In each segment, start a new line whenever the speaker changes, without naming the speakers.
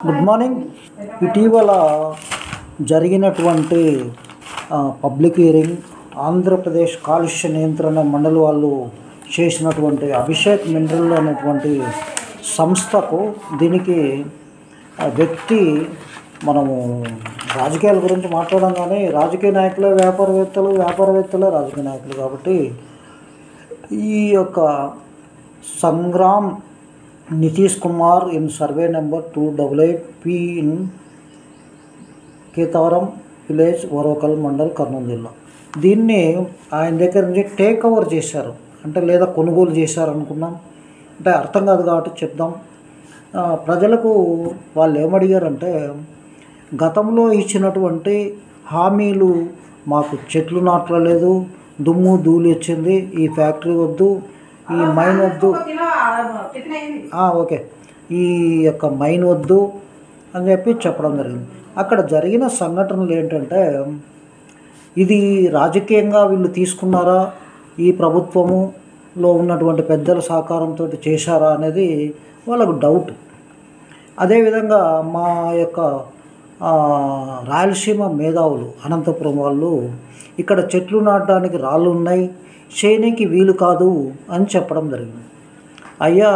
Good morning. ఇటీవల జరిగినటువంటి public hearing Andhra Pradesh కాలుష్య నియంత్రణ మండలి వాళ్ళు చేసినటువంటి అభిషేక్ మినరల్ అనేటువంటి సంస్థకు దీనికి వ్యక్తి మనము రాజకీయాల గురించి మాట్లాడంగానే రాజకీయ నాయకులే వ్యాపారవేత్తలే రాజకీయ నాయకులు కాబట్టి ఈ యొక్క Sangram Nitish Kumar in survey number 288P in Ketavaram village Varokal mandal Kurnool జిల్లా దీన్ని ఆయన దగ్గర నుంచి టేక్ ఓవర్ చేశారు అంటే లేదా కొనుగోలు చేశారు అనుకున్నాం అంటే అర్థం కాదు కాబట్టి చెప్దాం. ప్రజలకు వాళ్ళు ఏమడిగారంటే గతంలో ఇచ్చినటువంటి హామీలు మాకు చెట్లు నాటలేదు, దుమ్ము ధూళి వచ్చింది, ఈ ఫ్యాక్టరీ వద్దు, ఈ మైన్ వద్దు, ఓకే ఈ యొక్క మైన్ వద్దు అని చెప్పి చెప్పడం జరిగింది. అక్కడ జరిగిన సంఘటనలు ఏంటంటే ఇది రాజకీయంగా వీళ్ళు తీసుకున్నారా, ఈ ప్రభుత్వములో ఉన్నటువంటి పెద్దల సహకారంతో చేశారా అనేది వాళ్ళకు డౌట్. అదేవిధంగా మా యొక్క రాయలసీమ మేధావులు అనంతపురం వాళ్ళు ఇక్కడ చెట్లు నాటడానికి రాళ్ళు ఉన్నాయి, చేయనీకి వీలు కాదు అని చెప్పడం జరిగింది. అయ్యా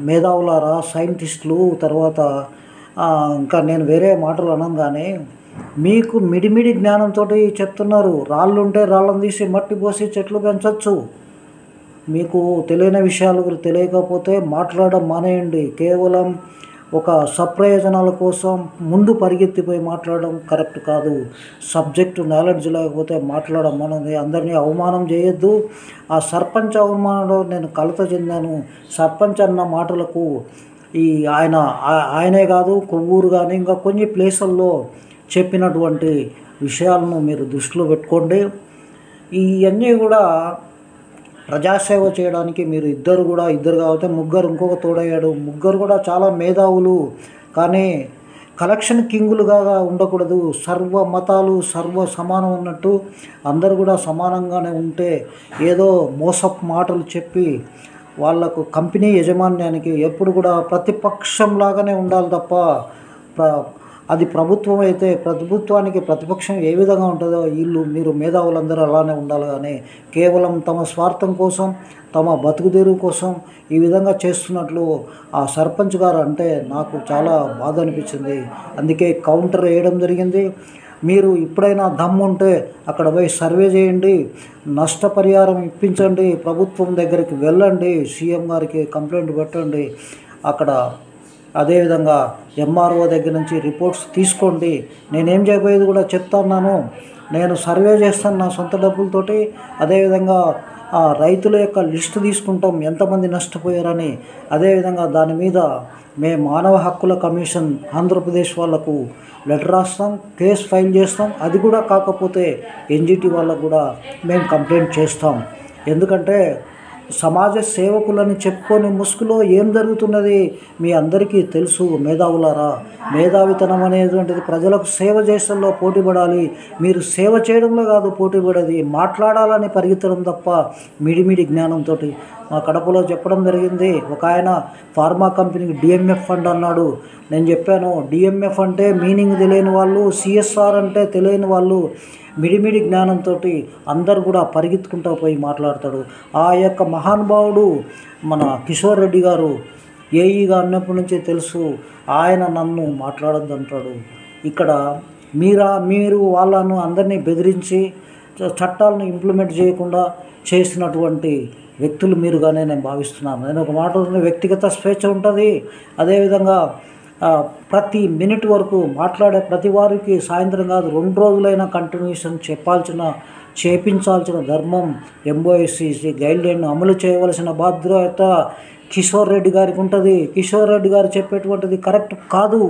మేధావులారా, సైంటిస్టులు, తర్వాత ఇంకా నేను వేరే మాటలు అనగానే మీకు మిడిమిడి జ్ఞానంతో చెప్తున్నారు. రాళ్ళు ఉంటే రాళ్ళను తీసి మట్టి పోసి చెట్లు పెంచవచ్చు. మీకు తెలియని విషయాలు తెలియకపోతే మాట్లాడడం మానేయండి. కేవలం ఒక సప్రయోజనాల కోసం ముందు పరిగెత్తిపోయి మాట్లాడడం కరెక్ట్ కాదు. సబ్జెక్టు నాలెడ్జ్ లేకపోతే మాట్లాడడం మనది. అందరినీ అవమానం చేయొద్దు. ఆ సర్పంచ్ అవమానంలో నేను కలత చెందాను. సర్పంచ్ అన్న మాటలకు ఆయనే కాదు కొవ్వూరు కానీ ఇంకా కొన్ని ప్లేసుల్లో చెప్పినటువంటి విషయాలను మీరు దృష్టిలో పెట్టుకోండి. ఇవన్నీ కూడా ప్రజాసేవ చేయడానికి మీరు ఇద్దరు కాకపోతే ముగ్గురు, ఇంకొక తోడయ్యాడు, ముగ్గురు కూడా చాలా మేధావులు. కానీ కలెక్షన్ కింగులుగా ఉండకూడదు. సర్వ మతాలు సమానం అన్నట్టు అందరు కూడా సమానంగానే ఉంటే ఏదో మోసపు మాటలు చెప్పి వాళ్లకు కంపెనీ యజమాన్యానికి ఎప్పుడు కూడా ప్రతిపక్షంలాగానే ఉండాలి తప్ప అది ప్రభుత్వం అయితే ప్రభుత్వానికి ప్రతిపక్షం ఏ విధంగా ఉంటుందో మీరు మేధావులందరూ అలానే ఉండాలి. కానీ కేవలం తమ స్వార్థం కోసం, తమ బతుకుదెరువు కోసం ఈ విధంగా చేస్తున్నట్లు ఆ సర్పంచ్ గారు అంటే నాకు చాలా బాధ అనిపించింది. అందుకే కౌంటర్ వేయడం జరిగింది. మీరు ఇప్పుడైనా దమ్ము ఉంటే అక్కడ పోయి సర్వే చేయండి, నష్టపరిహారం ఇప్పించండి, ప్రభుత్వం దగ్గరికి వెళ్ళండి, సీఎం గారికి కంప్లైంట్ పెట్టండి. అక్కడ అదేవిధంగా ఎంఆర్ఓ దగ్గర నుంచి రిపోర్ట్స్ తీసుకోండి. నేనేం చేయబోయేది కూడా చెప్తున్నాను. నేను సర్వే చేస్తాను నా సొంత డబ్బులతోటి. అదేవిధంగా రైతుల యొక్క లిస్టు తీసుకుంటాం ఎంతమంది నష్టపోయారని. అదేవిధంగా దాని మీద మేము మానవ హక్కుల కమిషన్ ఆంధ్రప్రదేశ్ వాళ్లకు లెటర్ రాస్తాం, కేసు ఫైల్ చేస్తాం. అది కూడా కాకపోతే ఎన్జిటి వాళ్ళకు కూడా మేము కంప్లైంట్ చేస్తాం. ఎందుకంటే సమాజ సేవకులని చెప్పుకొని ముసుగులో ఏం జరుగుతున్నది మీ అందరికీ తెలుసు. మేధావులారా, మేధావితనం అనేటువంటిది ప్రజలకు సేవ చేసడంలో పోటీపడాలి. మీరు సేవ చేయడంలో కాదు పోటీపడేది, మాట్లాడాలని పరిగెత్తడం తప్ప మిడిమిడి జ్ఞానంతో. మా కడపలో చెప్పడం జరిగింది. ఒక ఆయన ఫార్మా కంపెనీకి డిఎంఎఫ్ ఫండ్ అన్నాడు. నేను చెప్పాను డిఎంఎఫ్ అంటే మీనింగ్ తెలియని వాళ్ళు, సిఎస్ఆర్ అంటే తెలియని వాళ్ళు మిడిమిడి జ్ఞానంతో అందరు కూడా పరిగెత్తుకుంటూ పోయి మాట్లాడతాడు. ఆ యొక్క మహానుభావుడు మన కిషోర్ రెడ్డి గారు ఏఈగా అన్నప్పటి నుంచి తెలుసు. ఆయన నన్ను మాట్లాడొద్దు అంటాడు. ఇక్కడ మీరు వాళ్ళను అందరినీ బెదిరించి చట్టాలను ఇంప్లిమెంట్ చేయకుండా చేసినటువంటి వ్యక్తులు మీరుగానే నేను భావిస్తున్నాను. నేను ఒక మాట వ్యక్తిగత స్వేచ్ఛ ఉంటుంది. అదేవిధంగా ప్రతి మినిట్ వరకు మాట్లాడే ప్రతి వారికి సాయంత్రం కాదు 2 రోజులైనా కంటిన్యూషన్ చేపించాల్సిన ధర్మం ఎంఓఎస్సీ గైడ్లైన్ అమలు చేయవలసిన బాధ్యత కిషోర్ రెడ్డి గారికి ఉంటుంది. కిషోర్ రెడ్డి గారు చెప్పేటువంటిది కరెక్ట్ కాదు.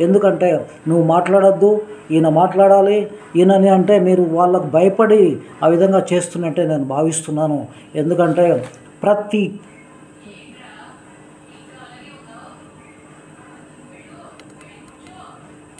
ఎందుకంటే నువ్వు మాట్లాడద్దు, ఈయన మాట్లాడాలి, ఈయనని అంటే మీరు వాళ్ళకు భయపడి ఆ విధంగా చేస్తున్నట్టే నేను భావిస్తున్నాను. ఎందుకంటే ప్రతి